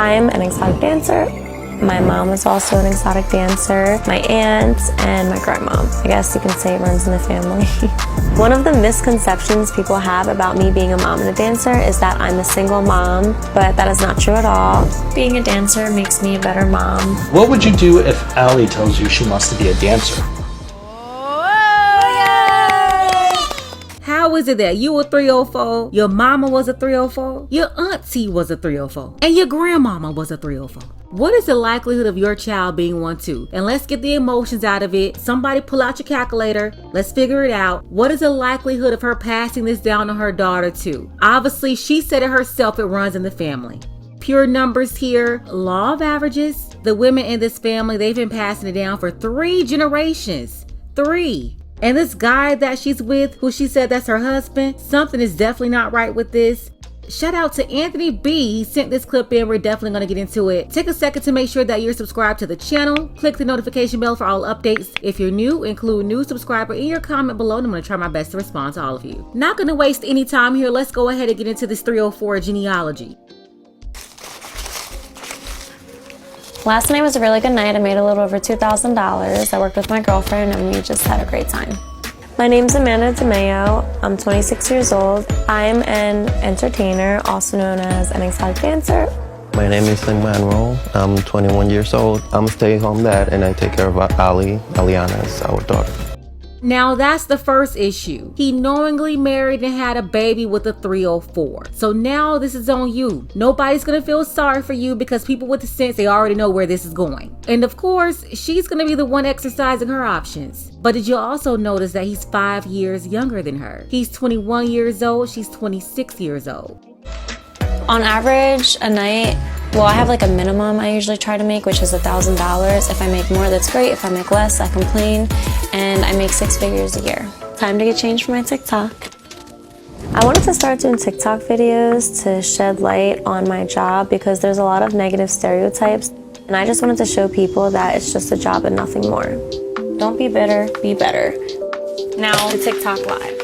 I'm an exotic dancer. My mom was also an exotic dancer. My aunt and my grandma. I guess you can say it runs in the family. One of the misconceptions people have about me being a mom and a dancer is that I'm a single mom, but that is not true at all. Being a dancer makes me a better mom. What would you do if Allie tells you she wants to be a dancer? How is it that you a 304, your mama was a 304, your auntie was a 304, and your grandmama was a 304? What is the likelihood of your child being one too? And let's get the emotions out of it. Somebody pull out your calculator. Let's figure it out. What is the likelihood of her passing this down to her daughter too? Obviously, she said it herself, it runs in the family. Pure numbers here, law of averages. The women in this family, they've been passing it down for 3 generations. 3. And this guy that she's with, who she said that's her husband, something is definitely not right with this. Shout out to Anthony B. He sent this clip in. We're definitely going to get into it. Take a second to make sure that you're subscribed to the channel. Click the notification bell for all updates. If you're new, include new subscriber in your comment below, and I'm going to try my best to respond to all of you. Not going to waste any time here. Let's go ahead and get into this 304 genealogy. Last night was a really good night. I made a little over $2,000. I worked with my girlfriend and we just had a great time. My name's Amanda DeMeo. I'm 26 years old. I'm an entertainer, also known as an exotic dancer. My name is Emmanuel. I'm 21 years old. I'm a stay-at-home dad and I take care of Aliana is our daughter. Now that's the first issue. He knowingly married and had a baby with a 304. So now this is on you. Nobody's gonna feel sorry for you because people with the sense, they already know where this is going. And of course, she's gonna be the one exercising her options. But did you also notice that he's 5 years younger than her? He's 21 years old, she's 26 years old. On average, a night, well, I have like a minimum I usually try to make, which is $1,000. If I make more, that's great. If I make less, I complain. And I make 6 figures a year. Time to get changed for my TikTok. I wanted to start doing TikTok videos to shed light on my job because there's a lot of negative stereotypes. And I just wanted to show people that it's just a job and nothing more. Don't be bitter, be better. Now, TikTok Live.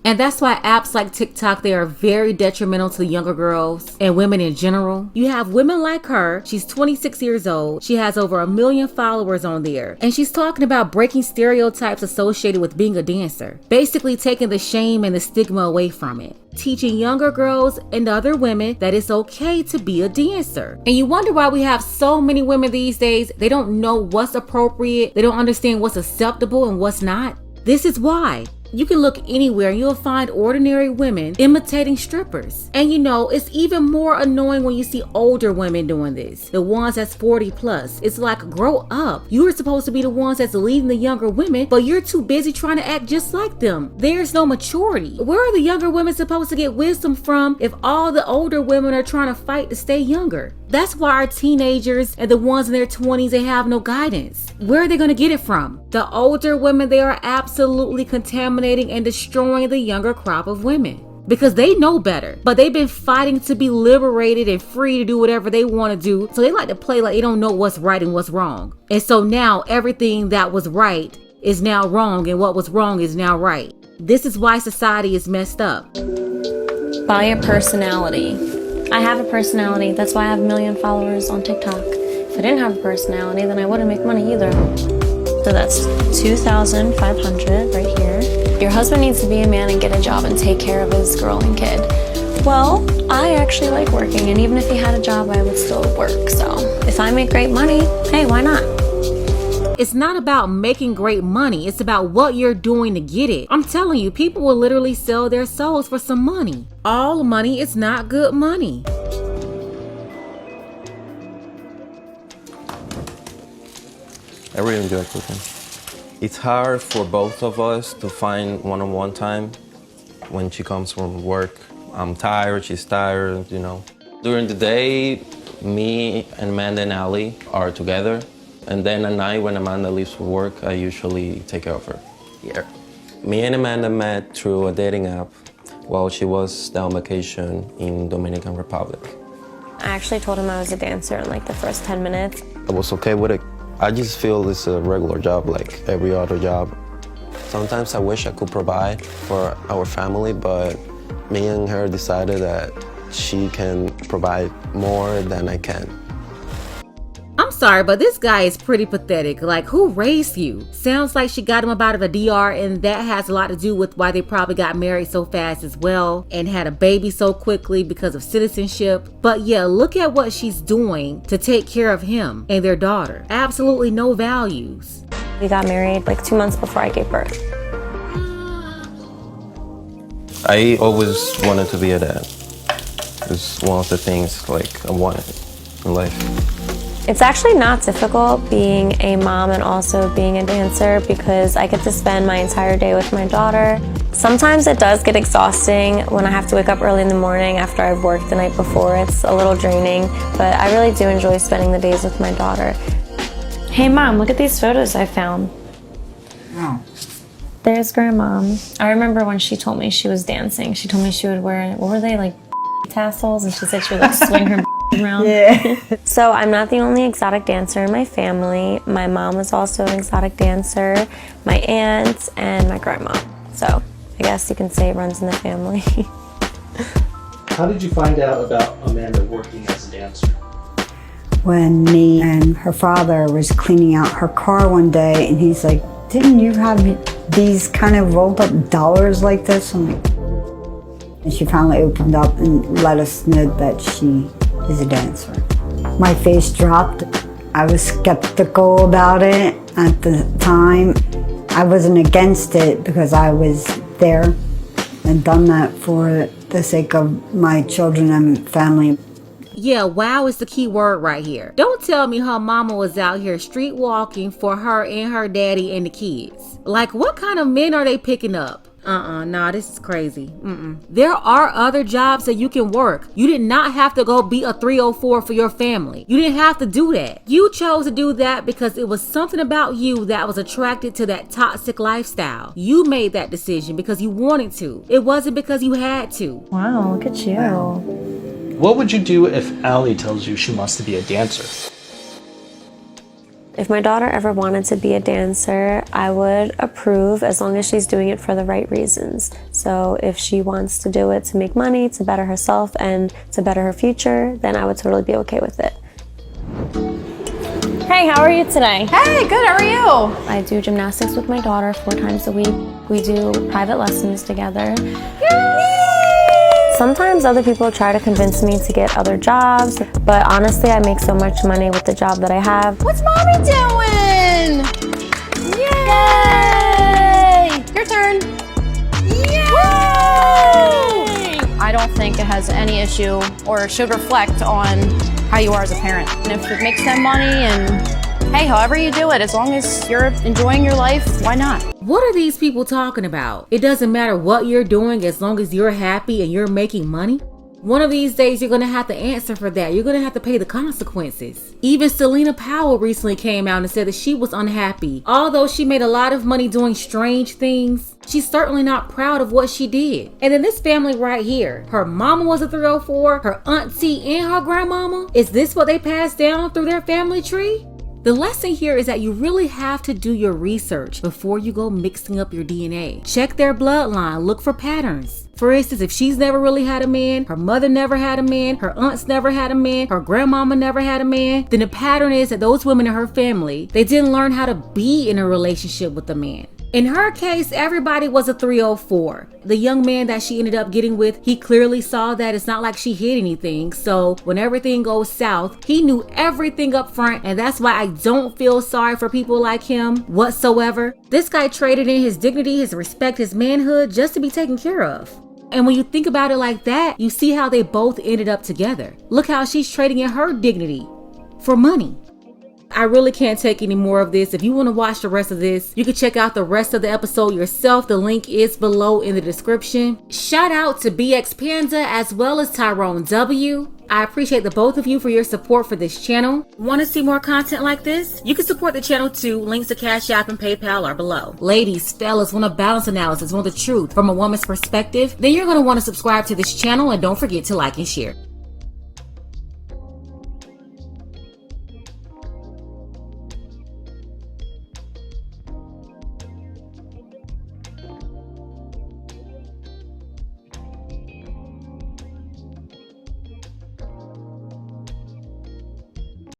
And that's why apps like TikTok, they are very detrimental to the younger girls and women in general. You have women like her. She's 26 years old. She has over 1 million followers on there. And she's talking about breaking stereotypes associated with being a dancer. Basically taking the shame and the stigma away from it. Teaching younger girls and other women that it's okay to be a dancer. And you wonder why we have so many women these days. They don't know what's appropriate. They don't understand what's acceptable and what's not. This is why. You can look anywhere and you'll find ordinary women imitating strippers. And you know, it's even more annoying when you see older women doing this. The ones that's 40 plus. It's like, grow up. You are supposed to be the ones that's leading the younger women, but you're too busy trying to act just like them. There's no maturity. Where are the younger women supposed to get wisdom from if all the older women are trying to fight to stay younger? That's why our teenagers and the ones in their 20s, they have no guidance. Where are they going to get it from? The older women, they are absolutely contaminating and destroying the younger crop of women because they know better, but they've been fighting to be liberated and free to do whatever they want to do. So they like to play like they don't know what's right and what's wrong. And so now everything that was right is now wrong and what was wrong is now right. This is why society is messed up. By your personality. I have a personality. That's why I have 1 million followers on TikTok. If I didn't have a personality, then I wouldn't make money either. So that's 2,500 right here. Your husband needs to be a man and get a job and take care of his girl and kid. Well, I actually like working, and even if he had a job, I would still work. So if I make great money, hey, why not? It's not about making great money. It's about what you're doing to get it. I'm telling you, people will literally sell their souls for some money. All money is not good money. I really enjoy cooking. It's hard for both of us to find one-on-one time when she comes from work. I'm tired, she's tired, you know. During the day, me and Amanda and Ali are together. And then at night, when Amanda leaves for work, I usually take care of her here. Me and Amanda met through a dating app while she was down vacation in Dominican Republic. I actually told him I was a dancer in like the first 10 minutes. I was okay with it. I just feel it's a regular job like every other job. Sometimes I wish I could provide for our family, but me and her decided that she can provide more than I can. I'm sorry, but this guy is pretty pathetic. Like, who raised you? Sounds like she got him up out of the DR, and that has a lot to do with why they probably got married so fast as well and had a baby so quickly because of citizenship. But yeah, look at what she's doing to take care of him and their daughter. Absolutely no values. We got married like 2 months before I gave birth. I always wanted to be a dad. It's one of the things like I wanted in life. It's actually not difficult being a mom and also being a dancer because I get to spend my entire day with my daughter. Sometimes it does get exhausting when I have to wake up early in the morning after I've worked the night before. It's a little draining, but I really do enjoy spending the days with my daughter. Hey Mom, look at these photos I found. Oh. There's Grandma. I remember when she told me she was dancing, she told me she would wear, what were they, like tassels? And she said she would like swing her around. Yeah. So I'm not the only exotic dancer in my family. My mom was also an exotic dancer, my aunt, and my grandma. So I guess you can say it runs in the family. How did you find out about Amanda working as a dancer? When me and her father was cleaning out her car one day, and he's like, didn't you have these kind of rolled up dollars like this? I'm like, and she finally opened up and let us know that she is a dancer. My face dropped. I was skeptical about it at the time. I wasn't against it because I was there and done that for the sake of my children and family. Yeah, wow is the key word right here. Don't tell me her mama was out here street walking for her and her daddy and the kids. Like, what kind of men are they picking up? Nah, this is crazy. There are other jobs that you can work. You did not have to go be a 304 for your family. You didn't have to do that. You chose to do that because it was something about you that was attracted to that toxic lifestyle. You made that decision because you wanted to. It wasn't because you had to. Wow, look at you. What would you do if Allie tells you she wants to be a dancer? If my daughter ever wanted to be a dancer, I would approve as long as she's doing it for the right reasons. So if she wants to do it to make money, to better herself, and to better her future, then I would totally be okay with it. Hey, how are you today? Hey, good, how are you? I do gymnastics with my daughter 4 times a week. We do private lessons together. Sometimes other people try to convince me to get other jobs, but honestly, I make so much money with the job that I have. What's Mommy doing? Yay! Your turn. Yay! I don't think it has any issue or should reflect on how you are as a parent. And if it makes them money and hey, however you do it, as long as you're enjoying your life, why not? What are these people talking about? It doesn't matter what you're doing as long as you're happy and you're making money. One of these days, you're going to have to answer for that. You're going to have to pay the consequences. Even Selena Powell recently came out and said that she was unhappy. Although she made a lot of money doing strange things, she's certainly not proud of what she did. And then this family right here, her mama was a 304, her auntie and her grandmama. Is this what they passed down through their family tree? The lesson here is that you really have to do your research before you go mixing up your DNA. Check their bloodline, look for patterns. For instance, if she's never really had a man, her mother never had a man, her aunts never had a man, her grandmama never had a man, then the pattern is that those women in her family, they didn't learn how to be in a relationship with a man. In her case, everybody was a 304. The young man that she ended up getting with, he clearly saw that it's not like she hid anything. So when everything goes south, he knew everything up front. And that's why I don't feel sorry for people like him whatsoever. This guy traded in his dignity, his respect, his manhood just to be taken care of. And when you think about it like that, you see how they both ended up together. Look how she's trading in her dignity for money. I really can't take any more of this. If you want to watch the rest of this, you can check out the rest of the episode yourself. The link is below in the description. Shout out to BX Panda as well as Tyrone W. I appreciate the both of you for your support for this channel. Want to see more content like this? You can support the channel too. Links to Cash App and PayPal are below. Ladies, fellas, want a balance analysis, want the truth from a woman's perspective? Then you're going to want to subscribe to this channel and don't forget to like and share.